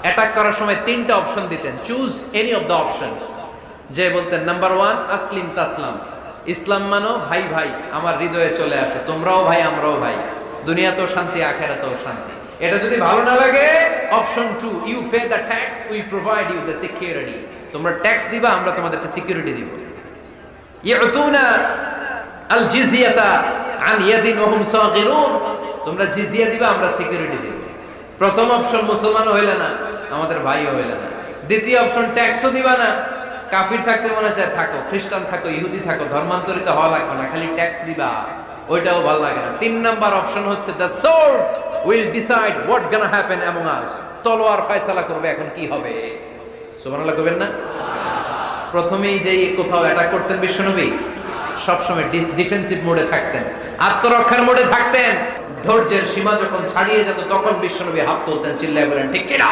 Attack করার সময় তিনটা অপশন দিতেন, choose any of the options. যে বলতেন নাম্বার 1 আসলিম তাসলাম, ইসলাম মানো, ভাই ভাই আমার হৃদয়ে চলে আসো, তোমরাও ভাই আমরাও ভাই, দুনিয়াতেও শান্তি আখিরাতেও শান্তি। এটা যদি ভালো না লাগে, option 2 you pay the tax, we provide you the security, তোমরা ট্যাক্স দিবা, আমরা তোমাদেরকে সিকিউরিটি দিব। ইউতুনা আল জিজিয়াতা আন ইয়াদিন ওয়া হুম সাগিরুন, তোমরা জিজিয়া দিবা, আমরা সিকিউরিটি দিব। প্রথম অপশন মুসলমান হইলে না, আমাদের ভাইও হইলে না। দ্বিতীয় অপশন ট্যাক্সও দিবা না, কাফির থাকতে মনে চায় থাকো, খ্রিস্টান থাকো, ইহুদি থাকো, ধর্মান্তরিত হওয়া লাগবে না, খালি ট্যাক্স দিবা, ওইটাও ভালো লাগে না। 3 নাম্বার অপশন হচ্ছে the sword will decide what gonna happen among আস, তলোয়ার ফয়সালা করবে এখন কি হবে। সুবহানাল্লাহ কইবেন না? প্রথমেই যেই কোথাও অ্যাটাক করতেন বিশ্বনবী, সবসময় ডিফেন্সিভ মোডে থাকতেন, আত্মরক্ষার মোডে থাকতেন। ধৈর্যের সীমা যখন ছাড়িয়ে যেত তখন বিশ্বনবী হাত তুলতেন, চিল্লায় বলেন ঠিক কিনা।